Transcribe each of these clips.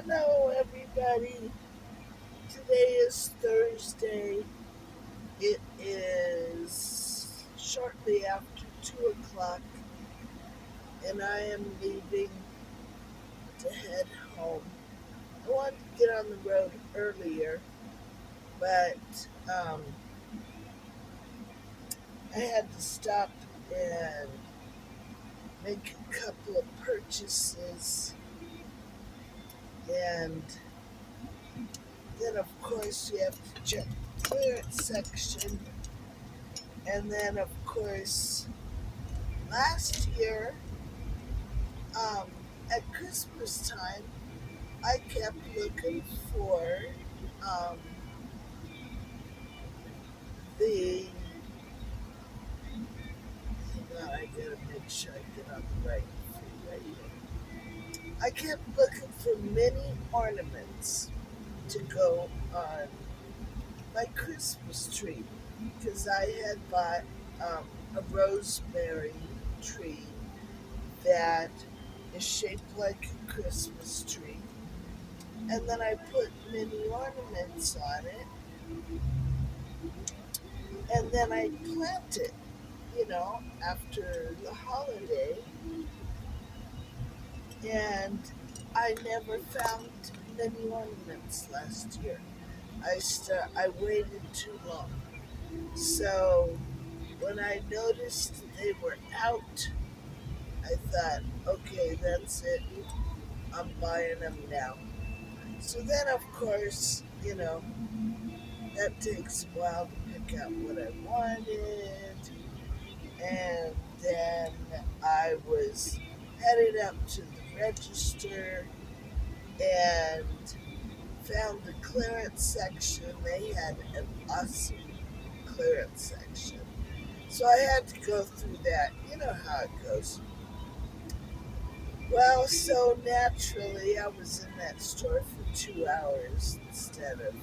Hello, everybody. Today is Thursday. It is shortly after 2 o'clock, and I am leaving to head home. I wanted to get on the road earlier, but I had to stop and make a couple of purchases, and then, of course, you have to check the clearance section, and then, of course, last year, um, at Christmas time, I kept looking for um, the. Hang on, I gotta make sure I get on the right freeway here. I kept looking for mini ornaments to go on my Christmas tree because I had bought um, a rosemary tree that is shaped like a Christmas tree, and then I put mini ornaments on it, and then I plant it, after the holiday, and I never found many ornaments last year. I waited too long. So when I noticed they were out, I thought, okay, that's it. I'm buying them now. So then, of course, that takes a while to pick out what I wanted. And then I was headed up to the register and found the clearance section. They had an awesome clearance section. So I had to go through that. You know how it goes. Well, so naturally, I was in that store for 2 hours instead of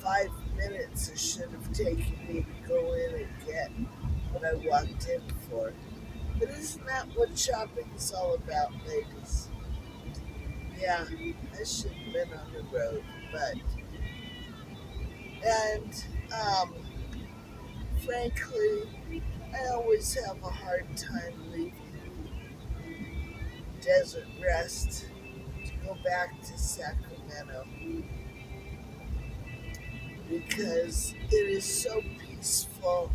5 minutes it should have taken me to go in and get what I walked in for. But isn't that what shopping is all about, ladies? Yeah, I should have been on the road, but and um, frankly, I always have a hard time leaving Desert Rest to go back to Sacramento because it is so peaceful,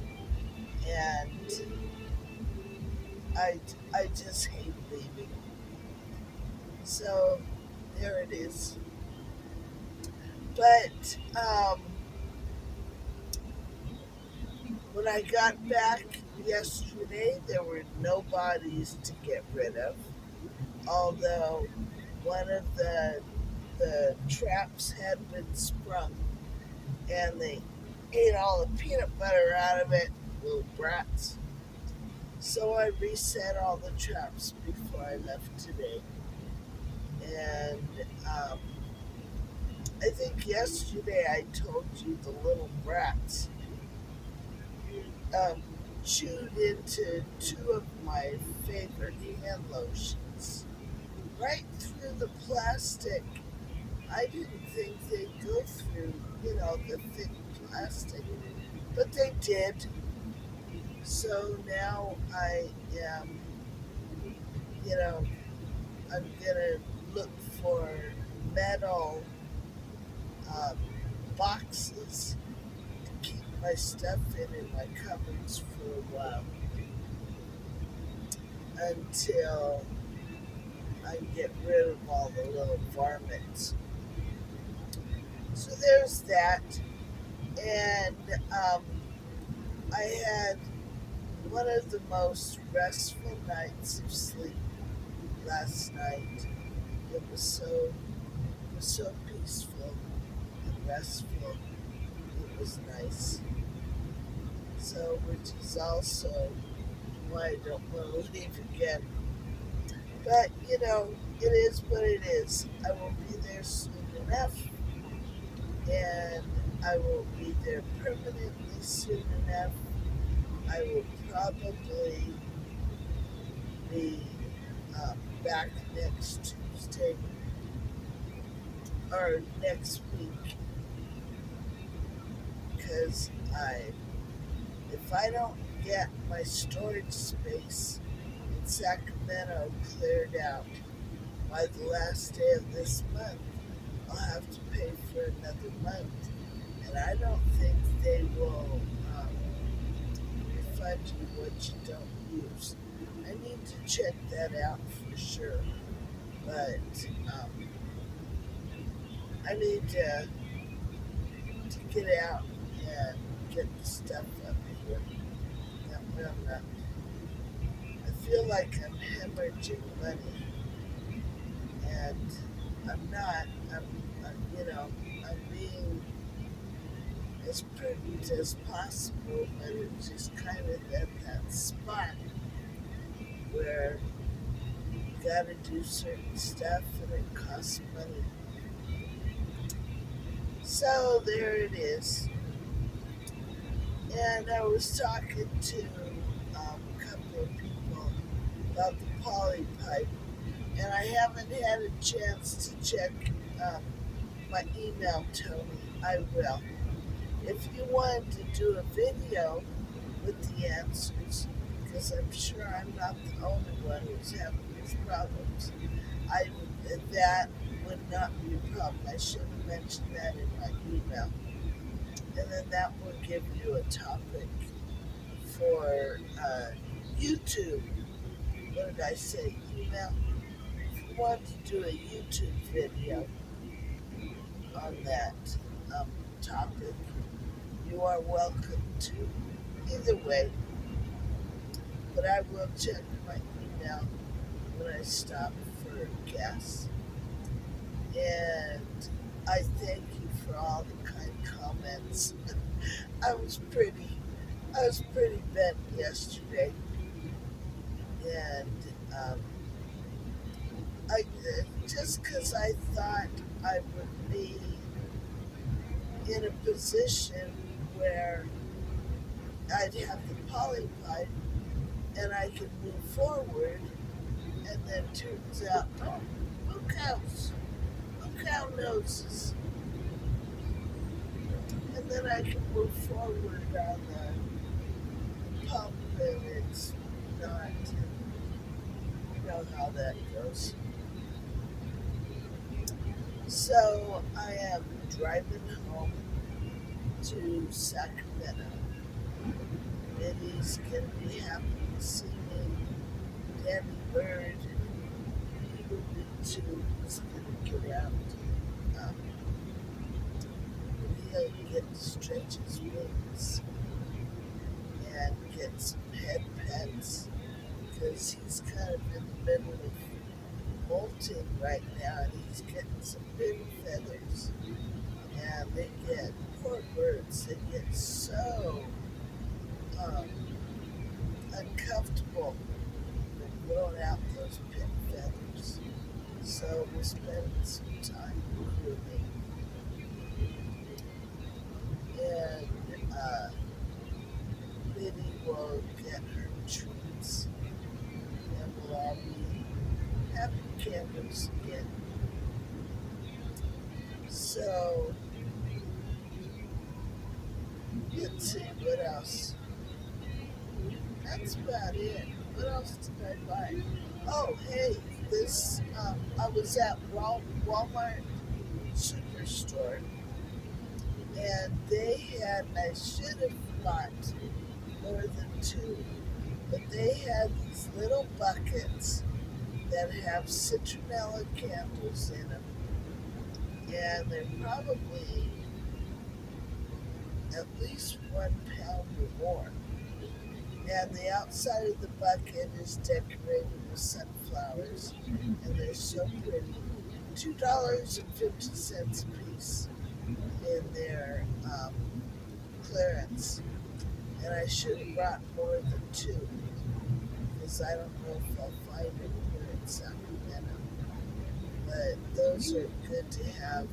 and I, I just hate leaving. So there it is. But when I got back yesterday, there were no bodies to get rid of. Although one of the traps had been sprung, and they ate all the peanut butter out of it, little brats. So I reset all the traps before I left today, and um, I think yesterday I told you the little brats um, chewed into two of my favorite hand lotions right through the plastic. I didn't think they'd go through, the thick plastic, but they did. So now am, you know, I'm gonna look for metal um, boxes to keep my stuff in my cupboards for a while until I get rid of all the little varmints. So there's that, and I had one of the most restful nights of sleep last night. It was so peaceful and restful. It was nice. So, which is also why I don't want to leave again. But it is what it is. I will be there soon enough, and I will be there permanently soon enough. I will probably be back next Tuesday or next week, because if I don't get my storage space in Sacramento cleared out by the last day of this month, I'll have to pay for another month, and I don't think they will refund you what you don't use. I need to check that out for sure, but I need to get out and get the stuff up here. That way I'm not, I feel like I'm hemorrhaging money, and I'm not. I'm being as prudent as possible, but it's just kind of at that spot where you gotta do certain stuff and it costs money. So there it is. And I was talking to a couple of people about the poly pipe, and I haven't had a chance to check um, my email, Tony. I will. If you wanted to do a video with the answers, because I'm sure I'm not the only one who's having these problems, that would not be a problem. I should have mentioned that in my email. And then that will give you a topic for YouTube. What did I say? Email? If you want to do a YouTube video on that topic, you are welcome to. Either way, but I will check my email when I stop for gas. And I thank you for all the kind comments. I was pretty bent yesterday, and I just because I thought I would be in a position where I'd have the poly pipe and I could move forward, and then turns out, oh, cow noses, and then I can move forward on the pump, and it's not. You know how that goes. So I am driving home to Sacramento. Minnie's gonna be happy to see me. Danny Bird, he will be too. He's gonna get out. Um, he'll get to stretch his wings and get some head pets, because he's kind of in the middle of molting right now, and he's getting some big feathers. And they get, poor birds, they get so uncomfortable with growing out those pit feathers. So we'll spend some time grooming. And Minnie will get her treats, and we'll all be happy campers again. So, let's see, what else? That's about it. What else did I buy? Oh, hey, I was at Walmart Superstore, and they had, I should have bought more than two, but they had these little buckets that have citronella candles in them, and they're probably at least 1 pound or more. And the outside of the bucket is decorated with sunflowers, and they're so pretty. $2.50 a piece in their clearance. And I should have brought more than two, because I don't know if I'll find it here in Sacramento. But those are good to have.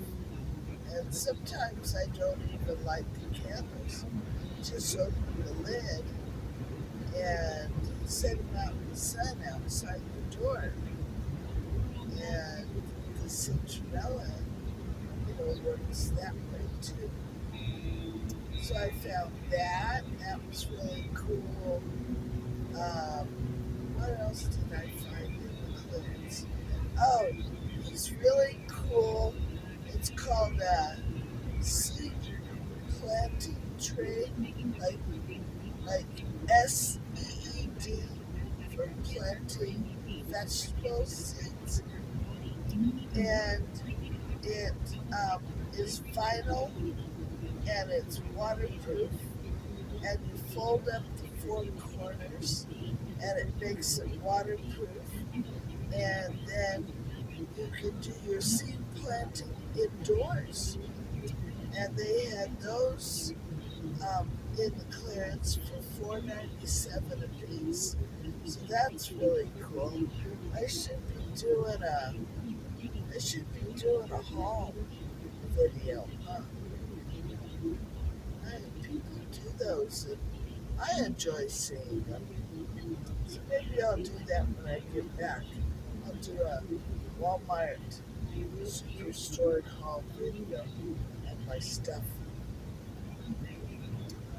And sometimes I don't even light the candles. Just open the lid and set them out in the sun outside the door. And the citronella funnel works that way too. So I found that. That was really cool. Um, what else did I find in the clearance? Oh, it's really cool. It's called a seed planting tray, like SEED for planting vegetable seeds, and it is vinyl and it's waterproof, and you fold up the four corners and it makes it waterproof, and then you can do your seed planting indoors. And they had those in the clearance for $4.97 a piece. So that's really cool. I should be doing a I should be doing a haul video. People do those, and I enjoy seeing them. So maybe I'll do that when I get back. I'll do a Walmart Superstore haul video of my stuff.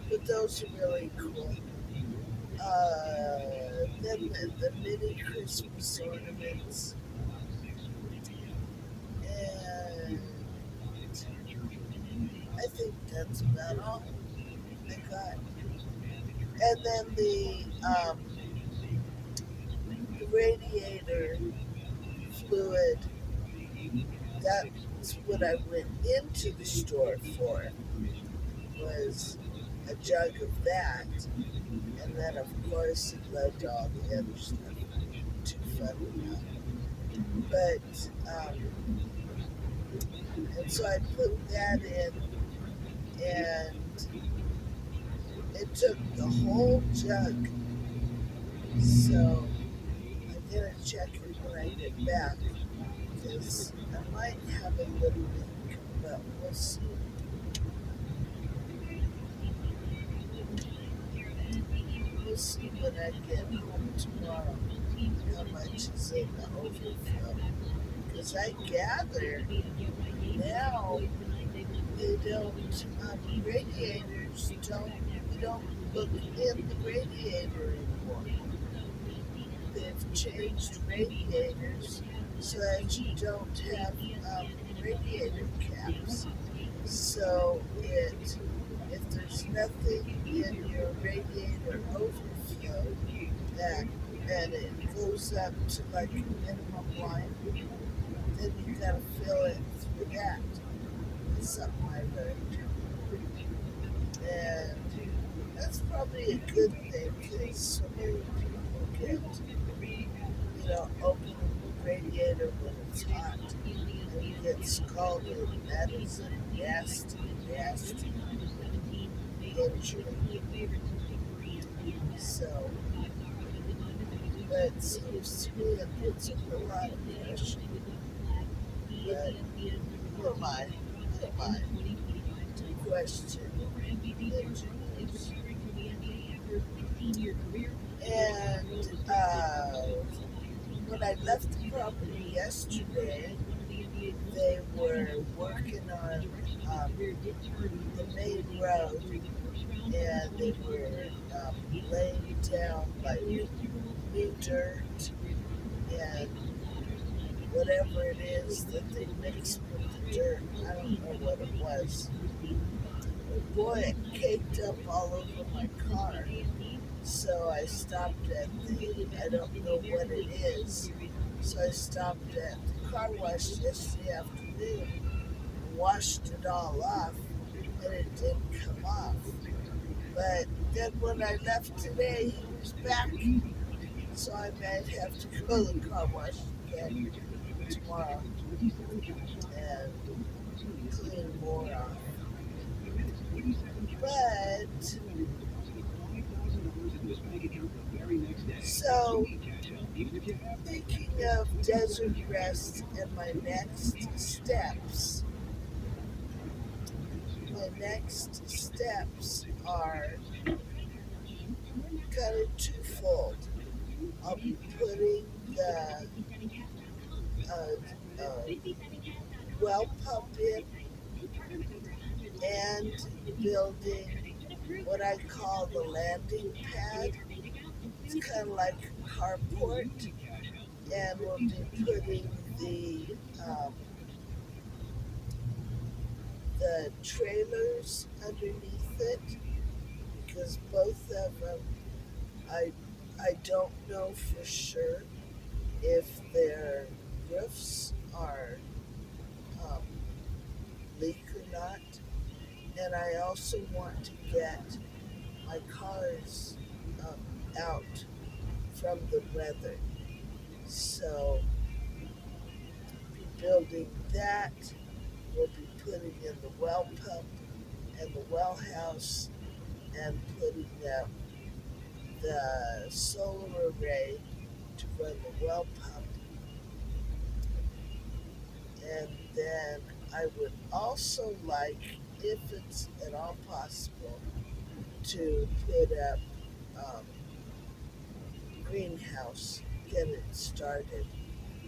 But those are really cool. Then the mini Christmas ornaments, and I think that's about all I got. And then the radiator fluid, that's what I went into the store for, was a jug of that. And then, of course, it led to all the other stuff. Too funny now. But, and so I put that in, and it took the whole jug. So I'm going to check it when I get back, because I might have a little leak, but we'll see. We'll see when I get home tomorrow how much is in the overflow. Because I gather now they don't, radiators don't, you don't look in the radiator anymore. They've changed radiators so that you don't have radiator caps. So if there's nothing in your radiator overflow, that and it goes up to like a minimum line, then you gotta fill it through that. That's something I learned. And that's probably a good thing, because so many people get, open the radiator when it's hot and you get scalded. And that is a nasty, nasty injury. So, but it seems to me it puts a whole lot of pressure. But who am I? Who am I to question engineers? And when I left the property yesterday, they were working on the main road, and they were laying down like new dirt and whatever it is that they mixed with the dirt. I don't know what it was. But boy, it caked up all over my car. So I stopped at I don't know what it is. So I stopped at the car wash yesterday afternoon, washed it all off, and it didn't come off. But then when I left today, he was back. So I might have to go to the car wash again tomorrow and clean more off. But, so, thinking of Desert Rest and my next steps are kind of twofold. I'll be putting the well pump in, and building what I call the landing pad. It's kind of like a carport, and we'll be putting the trailers underneath it because both of them, I I don't know for sure if their roofs are um, leak or not, and I also want to get my cars um, out from the weather. So, be building that. We'll be putting in the well pump and the well house and putting up the solar array to run the well pump. And then I would also like, if it's at all possible, to put up um, greenhouse, get it started,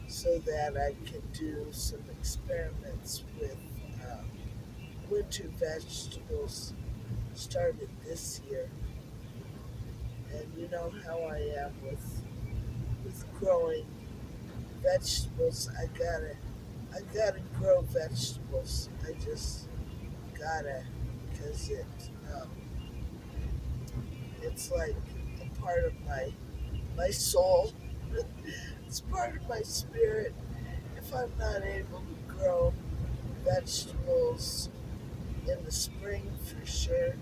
so that I can do some experiments with um, winter vegetables started this year. And you know how I am with growing vegetables. I gotta grow vegetables. I just gotta, because um, it's like a part of my soul. It's part of my spirit. If I'm not able to grow vegetables in the spring for sure,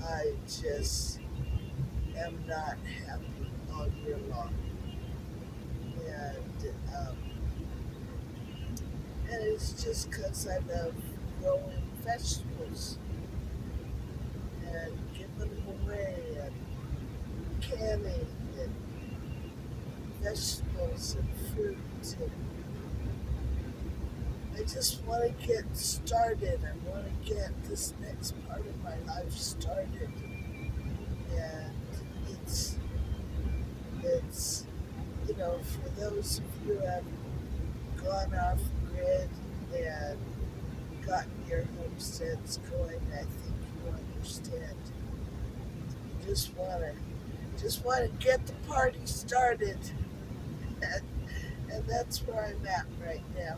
I just am not happy all year long. And and it's just because I love growing vegetables and giving them away and canning and vegetables and fruit. And I just want to get started. I want to get this next part of my life started. And it's, it's for those of you who have gone off grid and gotten your homesteads going, I think you understand. You just want to get the party started, and that's where I'm at right now.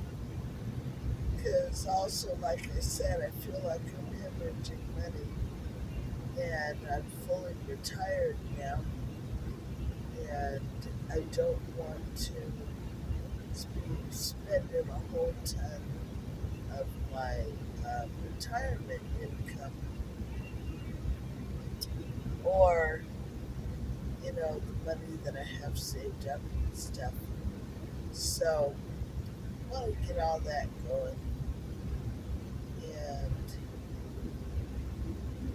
Because also, like I said, I feel like I'm hemorrhaging money, and I'm fully retired now, and I don't want to be spending a whole ton of my retirement income, or the money that I have saved up and stuff. So I want to get all that going, and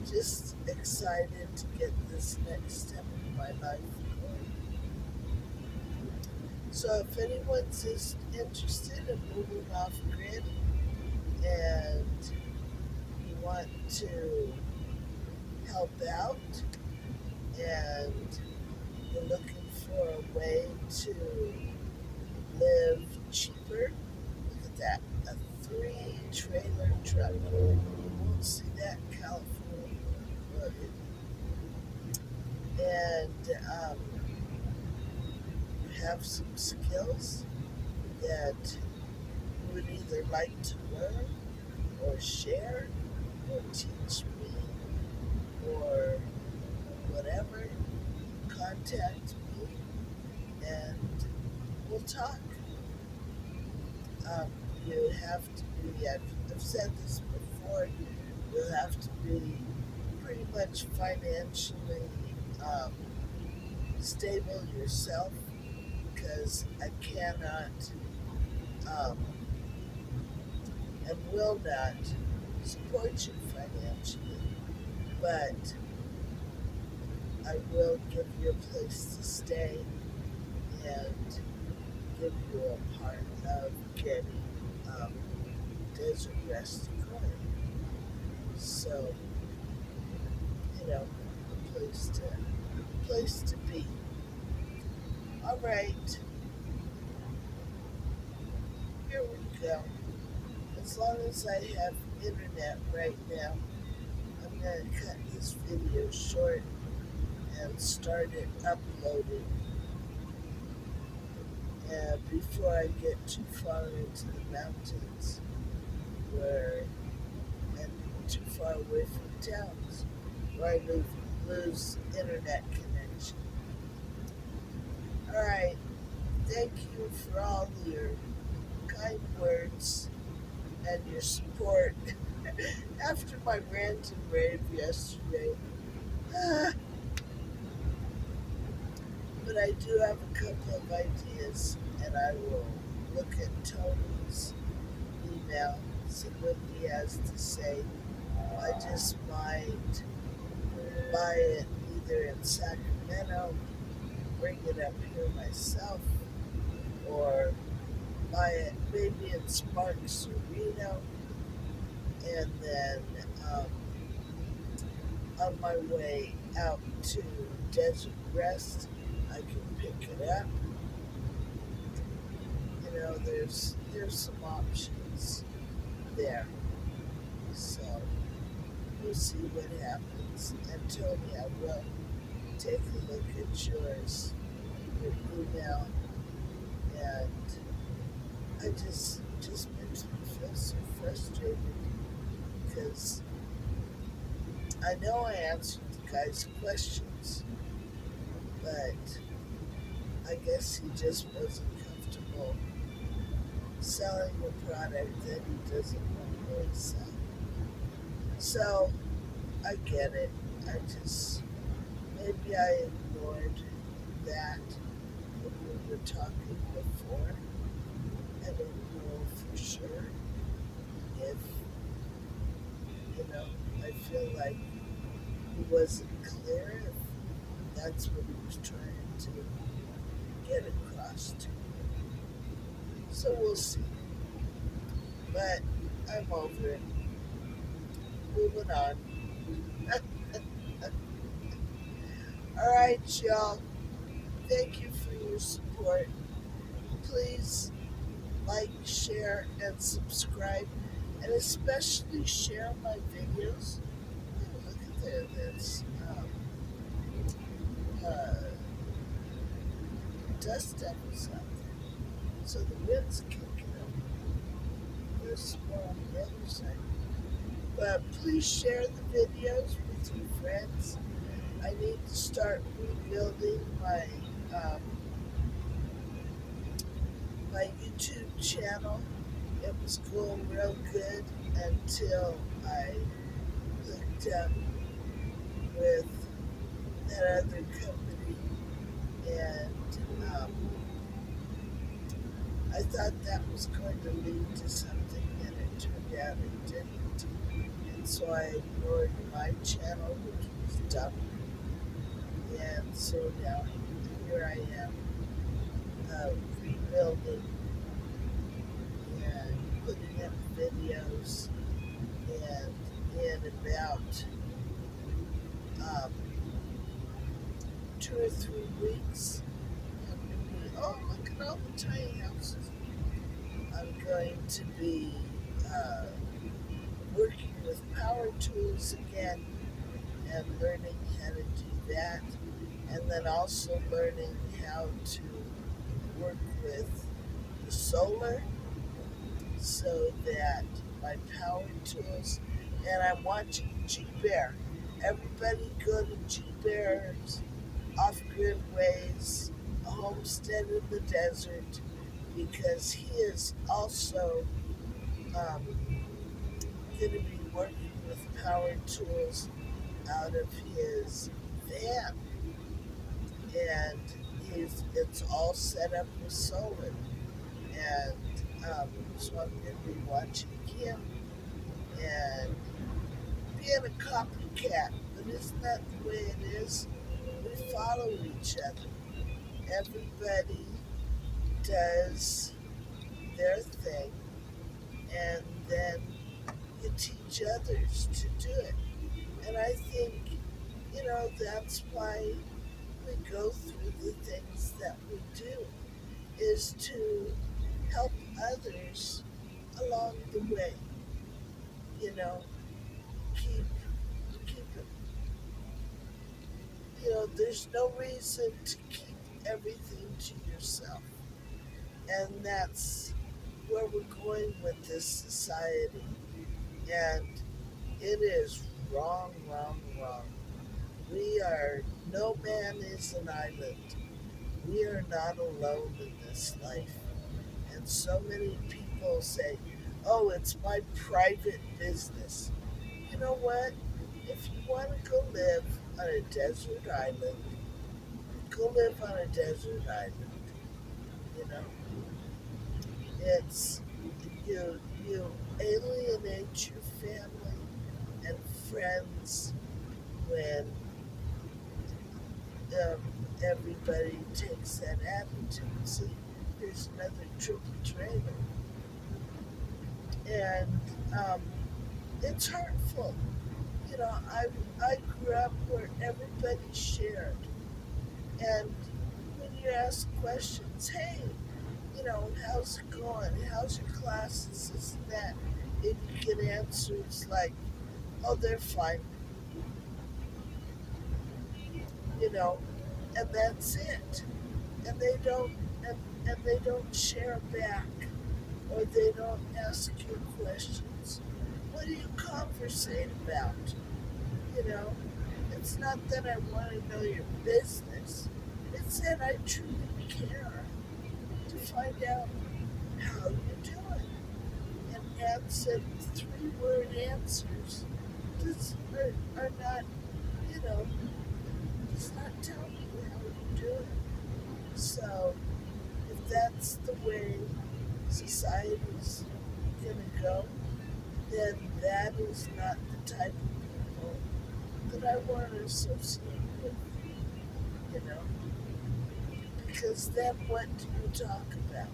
just excited to get this next step in my life going. So if anyone's interested in moving off grid and you want to help out and you're looking for a way to live cheaper, look at that, a 3-trailer truck. You won't see that in California. And have some skills that you would either like to learn or share or teach me or whatever, contact me and we'll talk. Um, you have to be, I've said this before, you'll have to be pretty much financially um, stable yourself, because I cannot um, and will not support you financially, but I will give you a place to stay and give you a part of getting um, Desert Rest going. So, a place to be. All right, here we go. as long as I have internet right now, I'm going to cut this video short and start it uploading before I get too far into the mountains where and too far away from towns where I lose internet connection. Alright, thank you for all your kind words and your support after my rant and rave yesterday. But I do have a couple of ideas, and I will look at Tony's email, see what he has to say. I just might buy it either in Sacramento, bring it up here myself, or buy it maybe in Sparks or Reno, and then on my way out to Desert Rest, I can pick it up. You know, there's some options there. So we'll see what happens. And Tony, I will take a look at your email, and I just makes me feel so frustrated because I know I answered the guy's questions, but I guess he just wasn't comfortable selling a product that he doesn't want to really sell. So I get it. Maybe I ignored that when we were talking before. I don't know for sure if, I feel like he wasn't clear if that's what he was trying to get across to me. So we'll see. But I'm over it. Moving on. Alright, y'all. Thank you for your support. Please like, share, and subscribe. And especially share my videos. Oh, look at there. That's dust devils out there. So the wind's kicking up. There's more on the other side. But please share the videos with your friends. I need to start rebuilding my YouTube channel. It was going real good until I hooked up with that other company, and I thought that was going to lead to something, and it turned out it didn't. And so I ignored my channel, which was dumb. And so now here I am, rebuilding and putting up videos, and in about 2 or 3 weeks, oh, look at all the tiny houses. I'm going to be working with power tools again and learning how to do that, and then also learning how to work with the solar so that my power tools, and I'm watching G-Bear. Everybody go to G-Bear's Off-Grid Ways, a homestead in the desert, because he is also going to be working with power tools out of his van, and it's all set up with solar, and so I'm going to be watching him and being a copycat. But isn't that the way it is? We follow each other. Everybody does their thing, and then you teach others to do it. And I think, that's why we go through the things that we do, is to help others along the way. You know, keep keep it. There's no reason to keep everything to yourself, and that's where we're going with this society. And it is wrong, wrong, wrong. We are, no man is an island. We are not alone in this life. And so many people say, oh, it's my private business. You know what? If you want to go live on a desert island, go live on a desert island. You know, it's you alienate your family and friends when um, everybody takes that attitude. See, there's another triple trailer, and um, it's hurtful. I grew up where everybody shared, and when you ask questions, hey, how's it going? How's your classes? This and that, and you get answers like, oh, they're fine, you know, and that's it. And they don't, and they don't share back, or they don't ask you questions. What do you conversate about? You know, it's not that I want to know your business. It's that I truly care to find out how you're doing, and answer 3-word answers. Just are not, you know, it's not telling you how you're doing. So if that's the way society's gonna go, then that is not the type of people that I want to associate with, you know. Because then what do you talk about?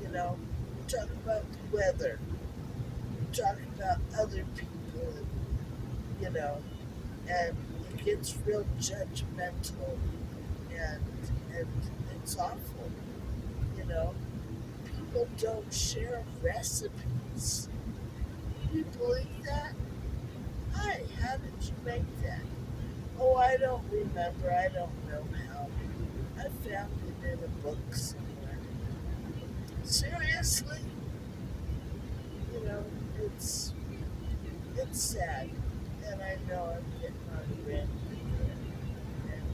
You talk about the weather, you talk about other people, you know, and it gets real judgmental, and and it's awful, you know. People don't share recipes. Can you believe that? Hi, how did you make that? Oh, I don't remember. I don't know how. I found it in a book somewhere. Seriously? You know, it's it's sad. And I know I'm getting on a rant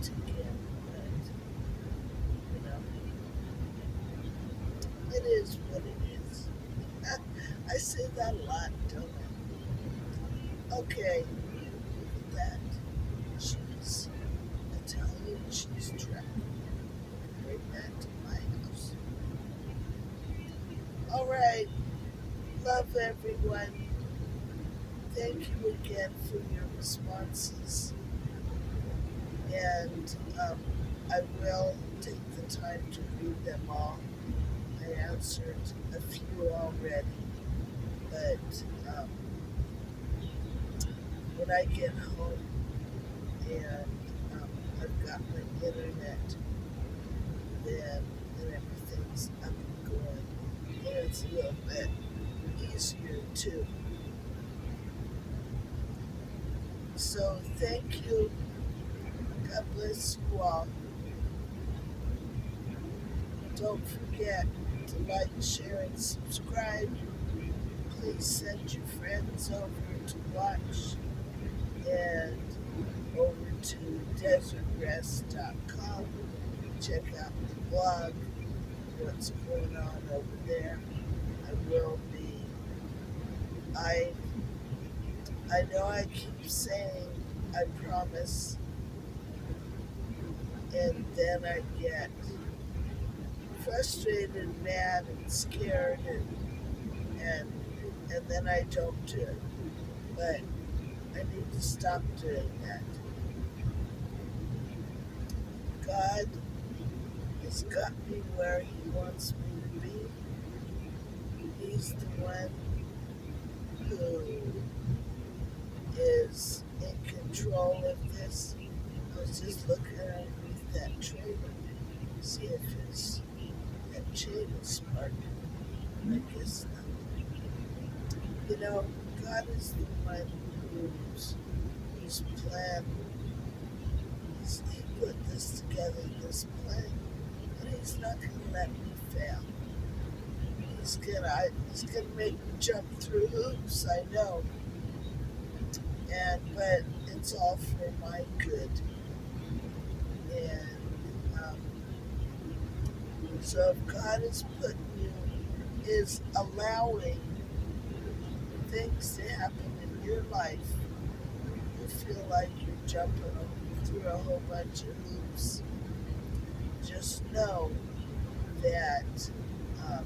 again, but you know, it is what it is. I say that a lot, don't I? Okay, look at that. Cheese. Italian cheese truck. Bring that to my house. Alright, love everyone. Thank you again for your responses. And I will take the time to read them all. I answered a few already, but when I get home and I've got my internet, then everything's up and going, and it's a little bit easier too. So thank you. God bless you all. Don't forget to like, share, and subscribe. Please send your friends over to watch, and over to DesertRest.com. Check out the blog, what's going on over there. I will be. I I know I keep saying I promise, and then I get frustrated, mad, and scared, and and then I don't do it. But I need to stop doing that. God has got me where He wants me to be. He's the one who is in control of this. I was just looking underneath that trailer, see if that chain is sparking. I guess not. You know, God is the one whose plan he put this together, this plan, and he's not gonna let me fail. He's gonna make me jump through hoops, I know. But it's all for my good. And so if God is allowing things to happen in your life, you feel like you're jumping through a whole bunch of hoops, just know that um,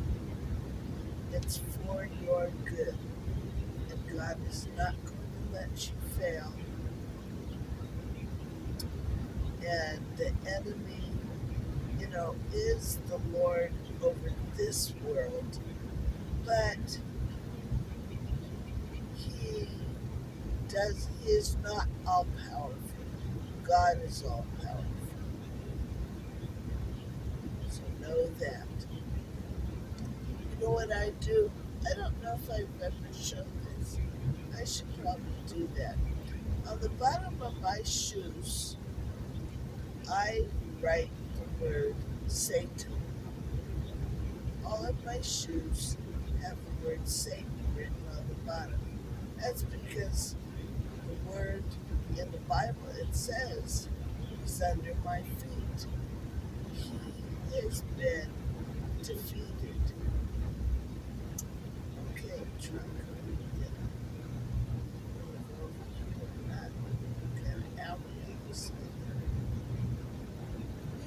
it's for your good, and God is not going to let you fail. And the enemy, is the Lord over this world, but he he is not all powerful. God is all powerful. So know that. You know what I do? I don't know if I've ever shown this. I should probably do that. On the bottom of my shoes, I write the word Satan. All of my shoes have the word Satan written on the bottom. That's because the word in the Bible, it says, he's under my feet. He has been defeated. Okay, truck.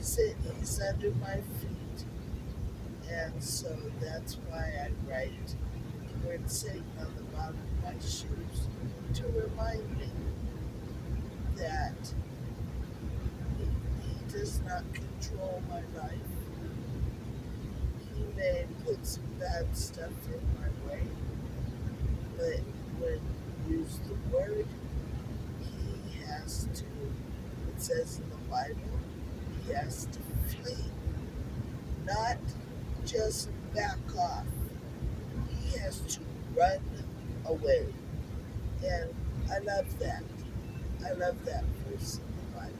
He said he's under my feet, and so that's why I write the word Satan on the bottom of my shoes to remind me that he does not control my life. He may put some bad stuff in my way, but when you use the word, he has to, it says in the Bible, he has to flee, not just back off. He has to run away. And I love that. I love that verse in the Bible.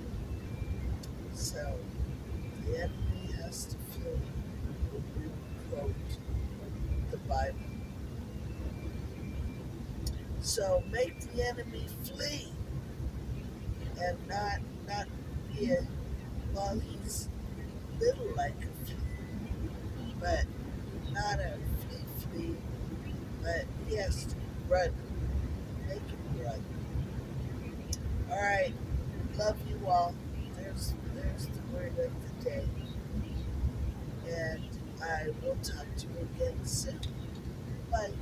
So the enemy has to flee when you quote the Bible. So make the enemy flee and not be well, he's little like a flea, but not a flea, but he has to run. Make him run. All right. Love you all. There's the word of the day. And I will talk to you again soon. Bye.